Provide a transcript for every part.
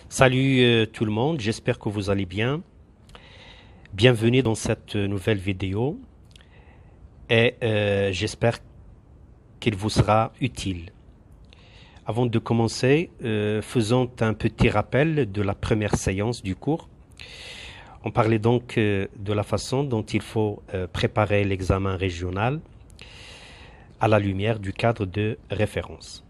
Salut tout le monde, j'espère que vous allez bien. Bienvenue dans cette nouvelle vidéo et j'espère qu'elle vous sera utile. Avant de commencer, faisons un petit rappel de la première séance du cours. On parlait donc de la façon dont il faut préparer l'examen régional à la lumière du cadre de référence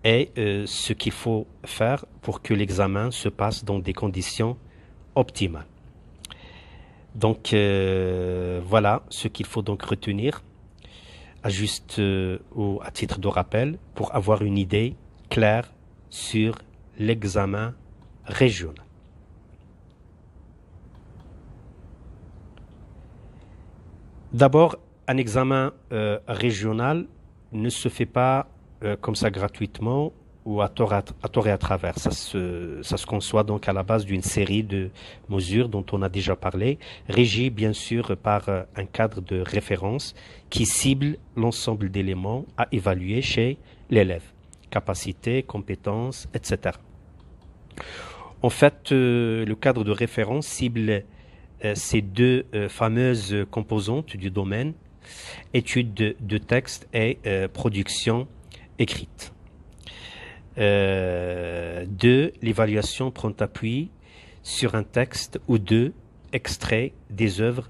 et ce qu'il faut faire pour que l'examen se passe dans des conditions optimales. Donc voilà ce qu'il faut donc retenir à titre de rappel pour avoir une idée claire sur l'examen régional. D'abord, un examen régional ne se fait pas comme ça gratuitement ou à tort et à travers. Ça se conçoit donc à la base d'une série de mesures dont on a déjà parlé, régies bien sûr par un cadre de référence qui cible l'ensemble d'éléments à évaluer chez l'élève, capacité, compétences, etc. En fait, le cadre de référence cible ces deux fameuses composantes du domaine, étude de texte et production écrite. 2. L'évaluation prend appui sur un texte ou deux extraits des œuvres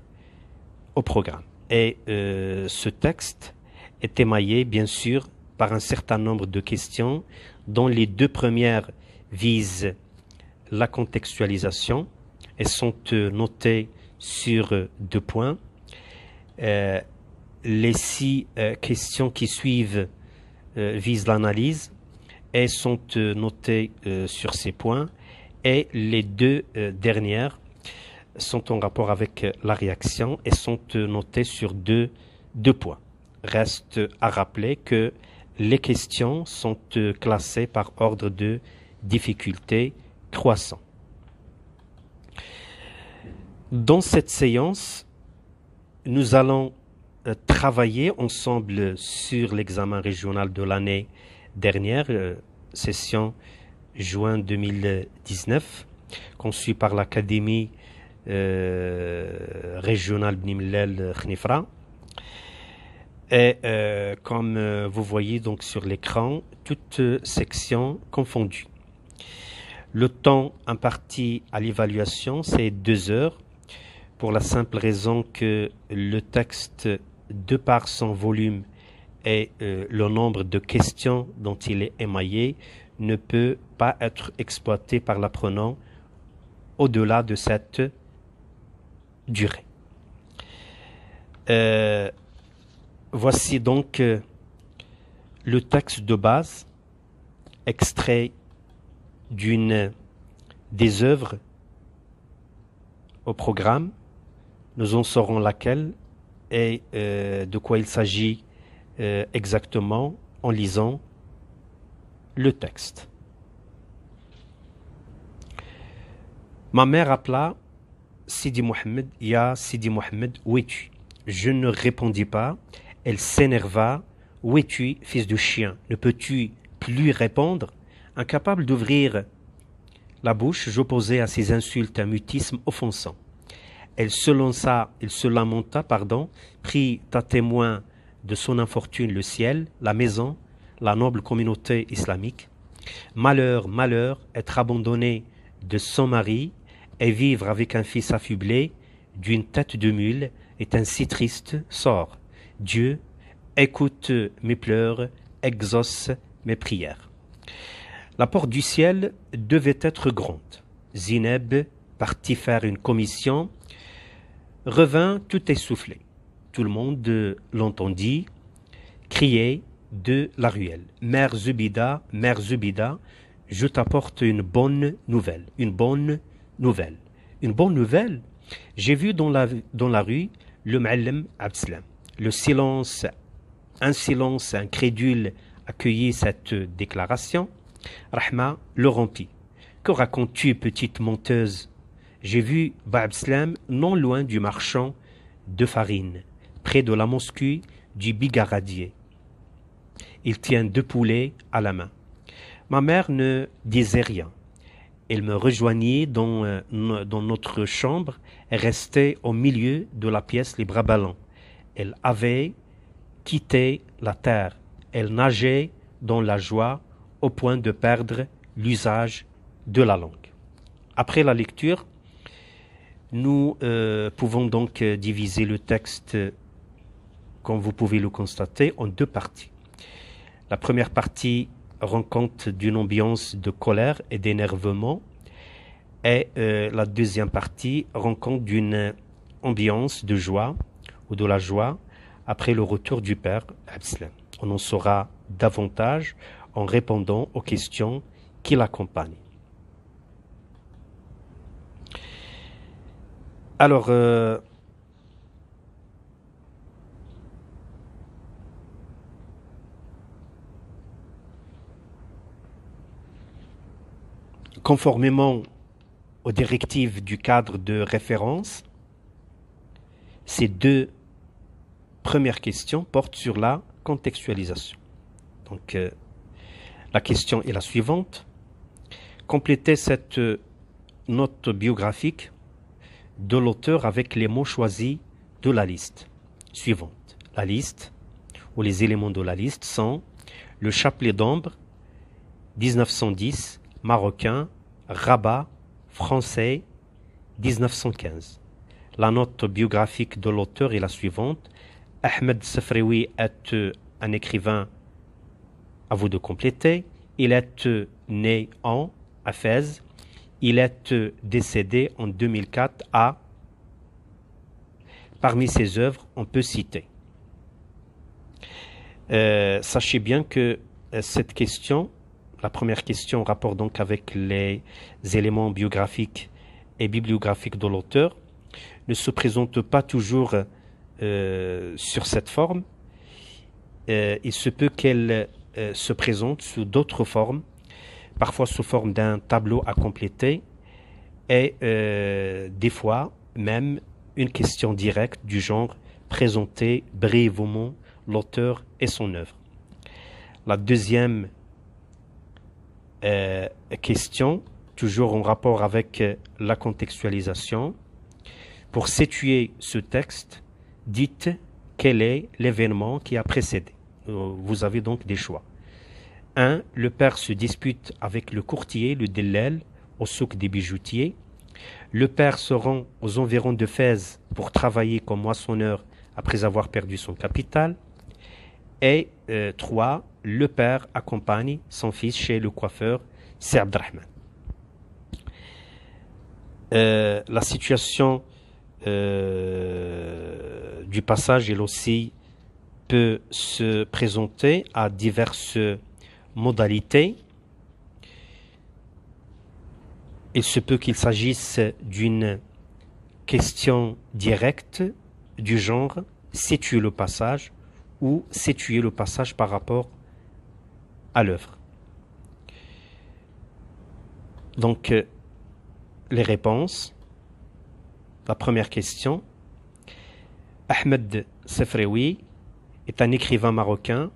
au programme. Et ce texte est émaillé, bien sûr, par un certain nombre de questions, dont les deux premières visent la contextualisation et sont notées sur 2 points. Les 6 questions qui suivent visent l'analyse et sont notées sur ces points, et les 2 dernières sont en rapport avec la réaction et sont notées sur deux points. Reste à rappeler que les questions sont classées par ordre de difficulté croissant. Dans cette séance, nous allons travailler ensemble sur l'examen régional de l'année dernière, session juin 2019, conçue par l'Académie régionale Bni Mellal Khnifra. Et comme vous voyez donc sur l'écran, toutes sections confondues. Le temps imparti à l'évaluation, c'est 2 heures, pour la simple raison que le texte, de par son volume et le nombre de questions dont il est émaillé, ne peut pas être exploité par l'apprenant au-delà de cette durée. Voici donc le texte de base, extrait d'une des œuvres au programme. Nous en saurons laquelle et de quoi il s'agit exactement en lisant le texte. Ma mère appela Sidi Mohamed. Ya Sidi Mohamed, où es-tu? Je ne répondis pas. Elle s'énerva. Où es-tu, fils de chien? Ne peux-tu plus répondre? Incapable d'ouvrir la bouche, j'opposai à ces insultes un mutisme offensant. Elle se lamenta, prit à témoin de son infortune le ciel, la maison, la noble communauté islamique. Malheur, malheur, être abandonné de son mari et vivre avec un fils affublé d'une tête de mule est un si triste sort. Dieu, écoute mes pleurs, exauce mes prières. La porte du ciel devait être grande. Zineb partit faire une commission, revint tout essoufflé. Tout le monde l'entendit crier de la ruelle. Mère Zubida, je t'apporte une bonne nouvelle. Une bonne nouvelle. Une bonne nouvelle? J'ai vu dans la rue le Ma'allem Abdeslam. Un silence incrédule accueillit cette déclaration. Rahma le rompit. Que racontes-tu, petite menteuse? J'ai vu Abdeslam non loin du marchand de farine, près de la mosquée du Bigaradier. Il tient 2 poulets à la main. Ma mère ne disait rien. Elle me rejoignit dans notre chambre et restait au milieu de la pièce les bras ballants. Elle avait quitté la terre. Elle nageait dans la joie au point de perdre l'usage de la langue. Après la lecture, nous pouvons donc diviser le texte, comme vous pouvez le constater, en deux parties. La première partie rend compte d'une ambiance de colère et d'énervement, et la deuxième partie rend compte d'une ambiance de joie ou de la joie après le retour du Père Abdeslam. On en saura davantage en répondant aux questions qui l'accompagnent. Alors, conformément aux directives du cadre de référence, ces deux premières questions portent sur la contextualisation. Donc, la question est la suivante. Complétez cette note biographique de l'auteur avec les mots choisis de la liste suivante. La liste, ou les éléments de la liste sont le chapelet d'ombre, 1910, marocain, Rabat, français, 1915. La note biographique de l'auteur est la suivante. Ahmed Sefraoui est un écrivain, à vous de compléter. Il est né à Fès. Il est décédé en 2004 à... Parmi ses œuvres, on peut citer. Sachez bien que cette question, la première question, rapport donc avec les éléments biographiques et bibliographiques de l'auteur, ne se présente pas toujours sur cette forme. Il se peut qu'elle se présente sous d'autres formes, parfois sous forme d'un tableau à compléter, et des fois même une question directe du genre présenter brièvement l'auteur et son œuvre. La deuxième question, toujours en rapport avec la contextualisation. Pour situer ce texte, dites quel est l'événement qui a précédé. Vous avez donc des choix. 1. Le père se dispute avec le courtier, le dellal, au souk des bijoutiers. Le père se rend aux environs de Fès pour travailler comme moissonneur après avoir perdu son capital. Et 3. Le père accompagne son fils chez le coiffeur C'est Abdrahman. La situation du passage, elle aussi, peut se présenter à diverses modalités. Il se peut qu'il s'agisse d'une question directe du genre situer le passage ou situer le passage par rapport à l'œuvre. Donc, les réponses. La première question. Ahmed Sefraoui est un écrivain marocain.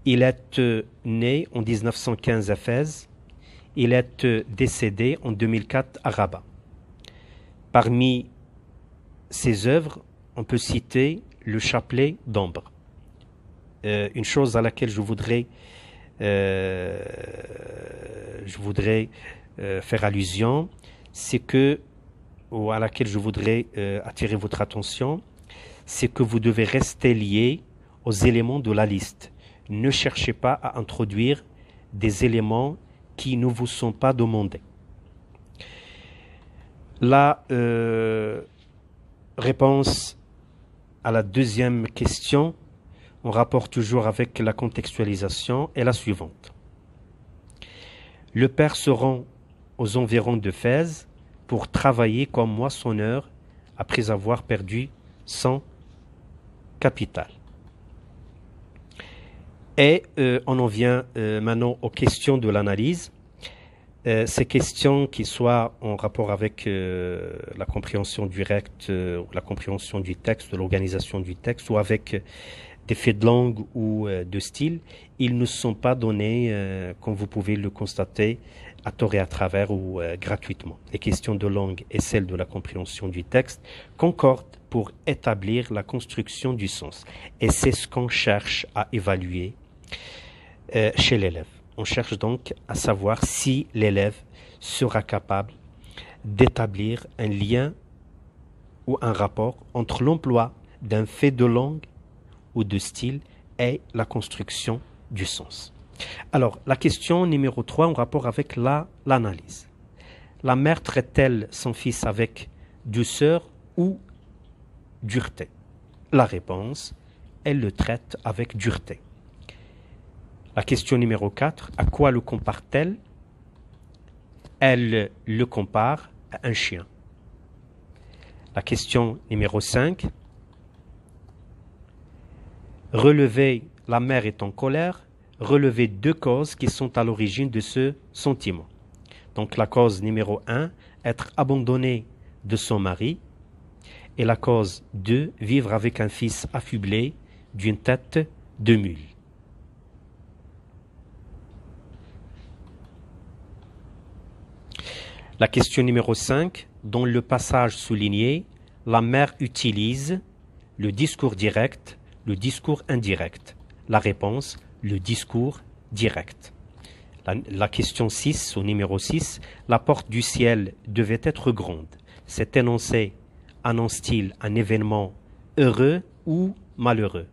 Il est né en 1915 à Fès. Il est décédé en 2004 à Rabat. Parmi ses œuvres, on peut citer le chapelet d'ombre. Une chose à laquelle je voudrais faire allusion, c'est que, ou à laquelle je voudrais attirer votre attention, c'est que vous devez rester lié aux éléments de la liste. Ne cherchez pas à introduire des éléments qui ne vous sont pas demandés. La réponse à la deuxième question, en rapport toujours avec la contextualisation, est la suivante. Le père se rend aux environs de Fès pour travailler comme moissonneur après avoir perdu son capital. Et on en vient maintenant aux questions de l'analyse. Ces questions qui soient en rapport avec la compréhension directe, la compréhension du texte, de l'organisation du texte, ou avec des faits de langue ou de style, ils ne sont pas donnés, comme vous pouvez le constater, à tort et à travers ou gratuitement. Les questions de langue et celles de la compréhension du texte concordent pour établir la construction du sens. Et c'est ce qu'on cherche à évaluer chez l'élève. On cherche donc à savoir si l'élève sera capable d'établir un lien ou un rapport entre l'emploi d'un fait de langue ou de style et la construction du sens. Alors, la question numéro 3 en rapport avec l'analyse. La mère traite-t-elle son fils avec douceur ou dureté? La réponse, elle le traite avec dureté. La question numéro 4, à quoi le compare-t-elle? Elle le compare à un chien. La question numéro 5, relevez la mère est en colère, relevez deux causes qui sont à l'origine de ce sentiment. Donc la cause numéro 1, être abandonné de son mari, et la cause 2, vivre avec un fils affublé d'une tête de mule. La question numéro 5, dans le passage souligné, la mère utilise le discours direct, le discours indirect. La réponse, le discours direct. La question 6, au numéro 6, la porte du ciel devait être grande. Cet énoncé annonce-t-il un événement heureux ou malheureux?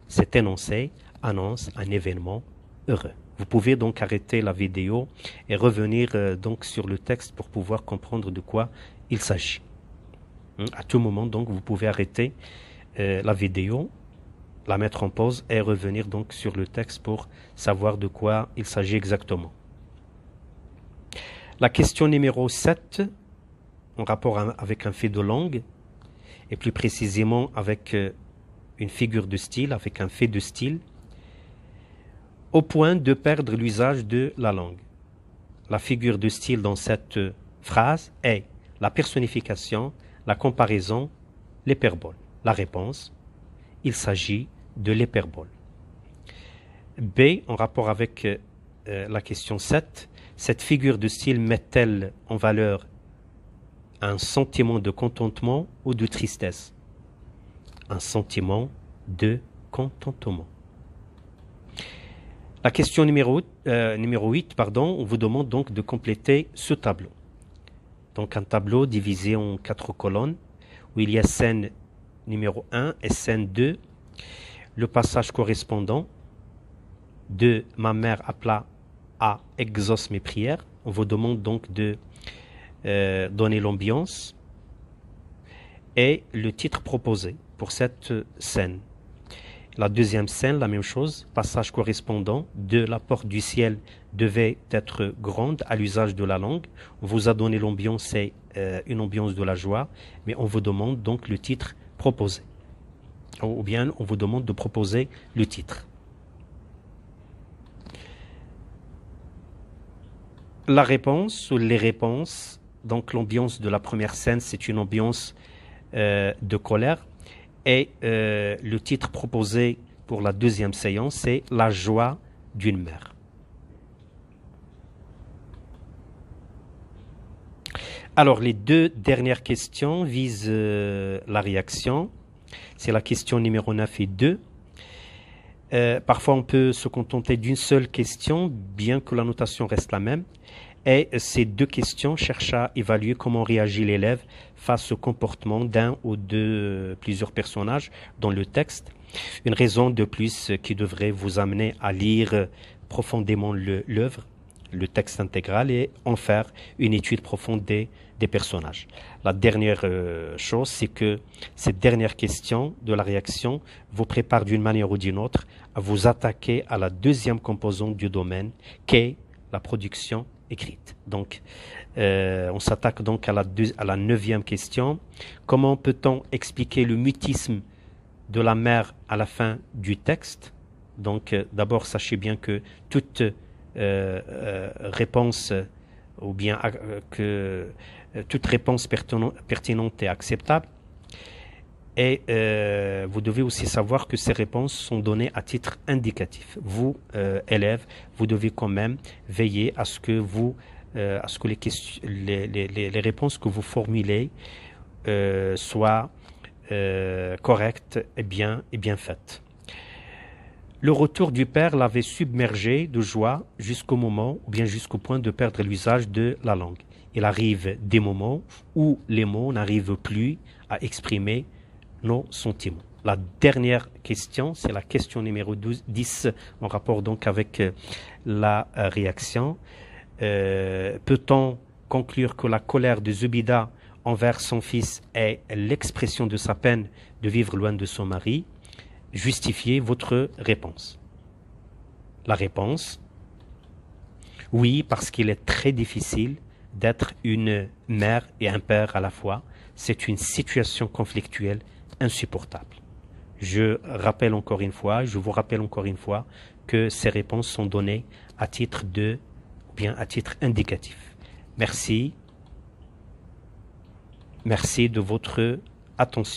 Cet énoncé annonce un événement heureux. Vous pouvez donc arrêter la vidéo et revenir donc sur le texte pour pouvoir comprendre de quoi il s'agit. À tout moment, donc, vous pouvez arrêter la vidéo, la mettre en pause et revenir donc sur le texte pour savoir de quoi il s'agit exactement. La question numéro 7, en rapport avec un fait de langue, et plus précisément avec une figure de style, avec un fait de style, au point de perdre l'usage de la langue. La figure de style dans cette phrase est la personnification, la comparaison, l'hyperbole. La réponse, il s'agit de l'hyperbole. B, en rapport avec la question 7, cette figure de style met-elle en valeur un sentiment de contentement ou de tristesse? Un sentiment de contentement. La question numéro 8, on vous demande donc de compléter ce tableau. Donc un tableau divisé en 4 colonnes où il y a scène numéro 1 et scène 2. Le passage correspondant de ma mère appela à exauce mes prières. On vous demande donc de donner l'ambiance et le titre proposé pour cette scène. La deuxième scène, la même chose, passage correspondant de la porte du ciel devait être grande à l'usage de la langue. On vous a donné l'ambiance, c'est une ambiance de la joie, mais on vous demande donc le titre proposé. Ou bien on vous demande de proposer le titre. La réponse ou les réponses, donc l'ambiance de la première scène, c'est une ambiance de colère. Et le titre proposé pour la deuxième séance, c'est la joie d'une mère. Alors, les deux dernières questions visent la réaction. C'est la question numéro 9 et 2. Parfois, on peut se contenter d'une seule question, bien que la notation reste la même. Et ces deux questions cherchent à évaluer comment réagit l'élève face au comportement d'un ou de plusieurs personnages dans le texte. Une raison de plus qui devrait vous amener à lire profondément l'œuvre, le texte intégral, et en faire une étude profonde des personnages. La dernière chose, c'est que cette dernière question de la réaction vous prépare d'une manière ou d'une autre à vous attaquer à la deuxième composante du domaine, qu'est la production écrite. Donc, on s'attaque donc à la 9e question. Comment peut-on expliquer le mutisme de la mère à la fin du texte? Donc, d'abord, sachez bien que toute réponse ou bien toute réponse pertinente est acceptable. Et vous devez aussi savoir que ces réponses sont données à titre indicatif. Vous, élèves, vous devez quand même veiller à ce que les réponses que vous formulez soient correctes et bien faites. Le retour du père l'avait submergé de joie jusqu'au moment, ou bien jusqu'au point de perdre l'usage de la langue. Il arrive des moments où les mots n'arrivent plus à exprimer nos sentiments. La dernière question, c'est la question numéro 10, en rapport donc avec la réaction. Peut-on conclure que la colère de Zubida envers son fils est l'expression de sa peine de vivre loin de son mari? Justifiez votre réponse. La réponse, oui, parce qu'il est très difficile d'être une mère et un père à la fois. C'est une situation conflictuelle insupportable. Je vous rappelle encore une fois que ces réponses sont données à titre indicatif. Merci de votre attention.